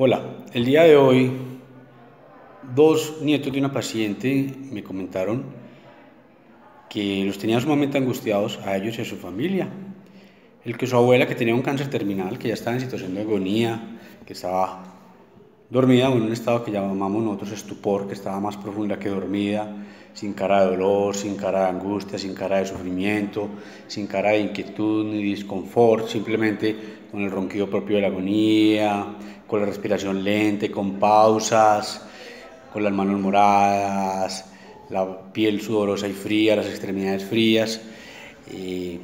Hola, el día de hoy dos nietos de una paciente me comentaron que los tenía sumamente angustiados a ellos y a su familia. El que su abuela, que tenía un cáncer terminal, que ya estaba en situación de agonía, que estaba dormida o en un estado que llamamos nosotros estupor, que estaba más profunda que dormida, sin cara de dolor, sin cara de angustia, sin cara de sufrimiento, sin cara de inquietud ni disconfort, simplemente con el ronquido propio de la agonía, con la respiración lenta, con pausas, con las manos moradas, la piel sudorosa y fría, las extremidades frías, que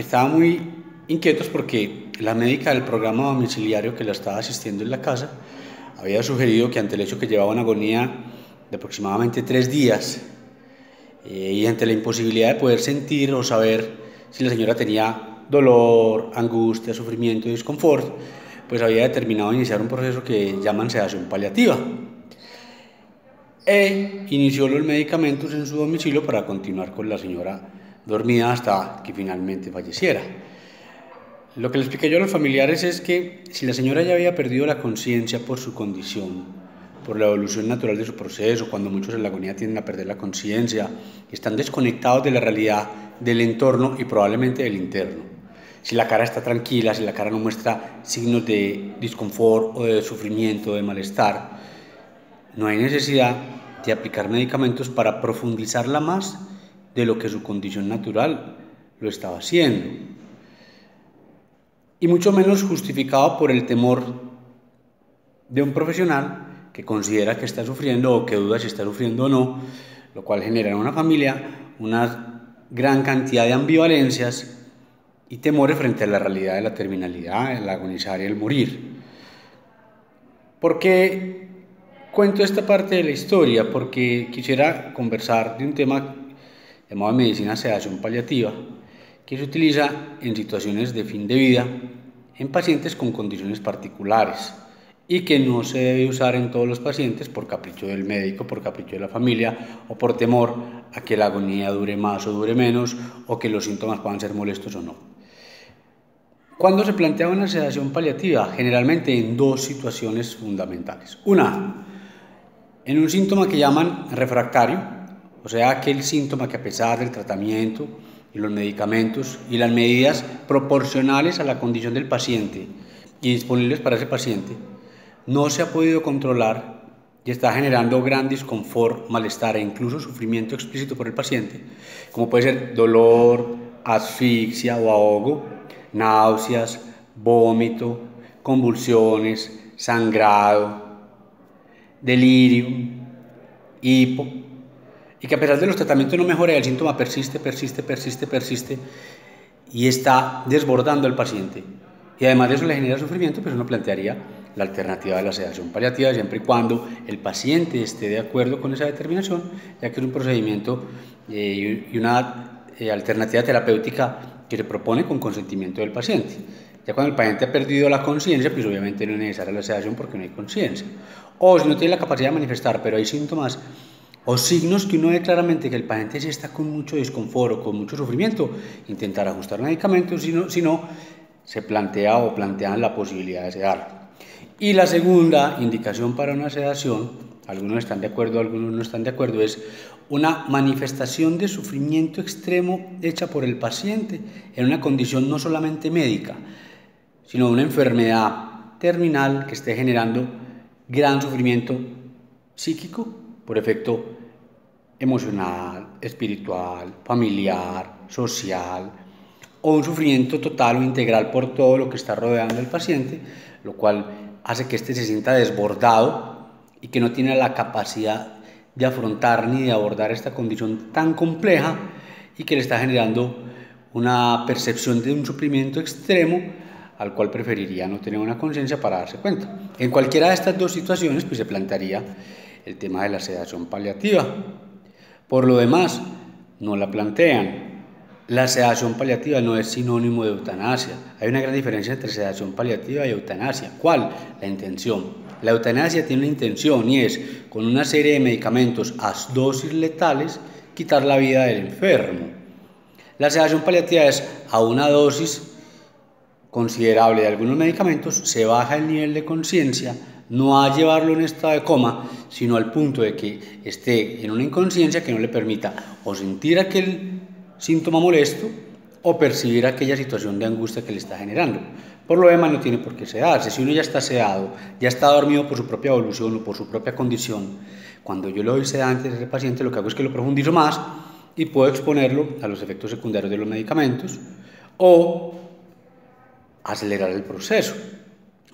estaban muy inquietos porque la médica del programa domiciliario que la estaba asistiendo en la casa había sugerido que ante el hecho que llevaba una agonía de aproximadamente 3 días y ante la imposibilidad de poder sentir o saber si la señora tenía dolor, angustia, sufrimiento y disconfort, pues había determinado iniciar un proceso que llaman sedación paliativa e inició los medicamentos en su domicilio para continuar con la señora dormida hasta que finalmente falleciera. Lo que le expliqué yo a los familiares es que si la señora ya había perdido la conciencia por su condición, por la evolución natural de su proceso, cuando muchos en la agonía tienden a perder la conciencia, están desconectados de la realidad del entorno y probablemente del interno. Si la cara está tranquila, si la cara no muestra signos de disconfort o de sufrimiento, o de malestar, no hay necesidad de aplicar medicamentos para profundizarla más de lo que su condición natural lo estaba haciendo. Y mucho menos justificado por el temor de un profesional que considera que está sufriendo o que duda si está sufriendo o no, lo cual genera en una familia una gran cantidad de ambivalencias y temores frente a la realidad de la terminalidad, el agonizar y el morir. ¿Por qué cuento esta parte de la historia? Porque quisiera conversar de un tema llamado medicina sedación paliativa, que se utiliza en situaciones de fin de vida en pacientes con condiciones particulares y que no se debe usar en todos los pacientes por capricho del médico, por capricho de la familia o por temor a que la agonía dure más o dure menos o que los síntomas puedan ser molestos o no. ¿Cuándo se plantea una sedación paliativa? Generalmente en dos situaciones fundamentales. Una, en un síntoma que llaman refractario, o sea, aquel síntoma que a pesar del tratamiento y los medicamentos y las medidas proporcionales a la condición del paciente y disponibles para ese paciente, no se ha podido controlar y está generando gran disconfort, malestar e incluso sufrimiento explícito por el paciente, como puede ser dolor, asfixia o ahogo, náuseas, vómito, convulsiones, sangrado, delirio, hipo, y que a pesar de los tratamientos no mejora, el síntoma persiste y está desbordando al paciente. Y además de eso le genera sufrimiento, pues uno plantearía la alternativa de la sedación paliativa siempre y cuando el paciente esté de acuerdo con esa determinación, ya que es un procedimiento y una alternativa terapéutica que se propone con consentimiento del paciente. Ya cuando el paciente ha perdido la conciencia, pues obviamente no es necesaria la sedación porque no hay conciencia. O si no tiene la capacidad de manifestar, pero hay síntomas o signos que uno ve claramente que el paciente sí está con mucho disconfort o con mucho sufrimiento, intentar ajustar medicamentos, si no se plantea o plantean la posibilidad de sedar. Y la segunda indicación para una sedación, algunos están de acuerdo, algunos no están de acuerdo, es una manifestación de sufrimiento extremo hecha por el paciente en una condición no solamente médica, sino una enfermedad terminal que esté generando gran sufrimiento psíquico por efecto emocional, espiritual, familiar, social, o un sufrimiento total o integral por todo lo que está rodeando al paciente, lo cual hace que éste se sienta desbordado y que no tiene la capacidad de afrontar ni de abordar esta condición tan compleja y que le está generando una percepción de un sufrimiento extremo al cual preferiría no tener una conciencia para darse cuenta. En cualquiera de estas dos situaciones pues se plantearía el tema de la sedación paliativa. Por lo demás, no la plantean. La sedación paliativa no es sinónimo de eutanasia. Hay una gran diferencia entre sedación paliativa y eutanasia. ¿Cuál? La intención. La eutanasia tiene una intención y es, con una serie de medicamentos a dosis letales, quitar la vida del enfermo. La sedación paliativa es a una dosis considerable de algunos medicamentos, se baja el nivel de conciencia, no a llevarlo en estado de coma, sino al punto de que esté en una inconsciencia que no le permita o sentir aquel síntoma molesto o percibir aquella situación de angustia que le está generando. Por lo demás no tiene por qué sedarse. Si uno ya está sedado, ya está dormido por su propia evolución o por su propia condición, cuando yo le doy sedantes a ese paciente, lo que hago es que lo profundizo más y puedo exponerlo a los efectos secundarios de los medicamentos o acelerar el proceso,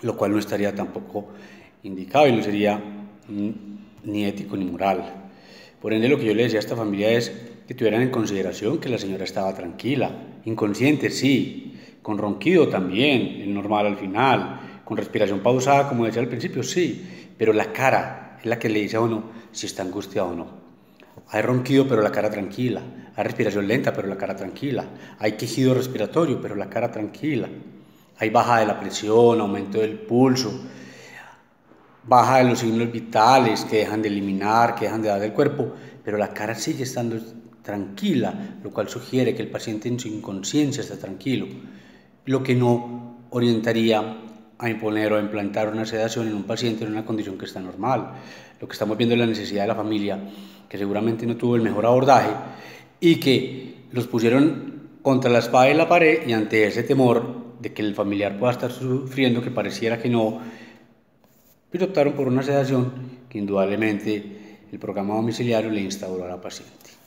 lo cual no estaría tampoco indicado y no sería ni ético ni moral. Por ende, lo que yo le decía a esta familia es que tuvieran en consideración que la señora estaba tranquila, inconsciente, sí, con ronquido también, el normal al final, con respiración pausada, como decía al principio, sí, pero la cara es la que le dice a uno si está angustiado o no. Hay ronquido, pero la cara tranquila. Hay respiración lenta, pero la cara tranquila. Hay quejido respiratorio, pero la cara tranquila. Hay baja de la presión, aumento del pulso, baja de los signos vitales que dejan de eliminar, que dejan de dar del cuerpo, pero la cara sigue estando tranquila, lo cual sugiere que el paciente en su inconsciencia está tranquilo, lo que no orientaría a imponer o a implantar una sedación en un paciente en una condición que está normal. Lo que estamos viendo es la necesidad de la familia, que seguramente no tuvo el mejor abordaje y que los pusieron contra la espada y la pared, y ante ese temor de que el familiar pueda estar sufriendo, que pareciera que no, pero optaron por una sedación que indudablemente el programa domiciliario le instauró a la paciente.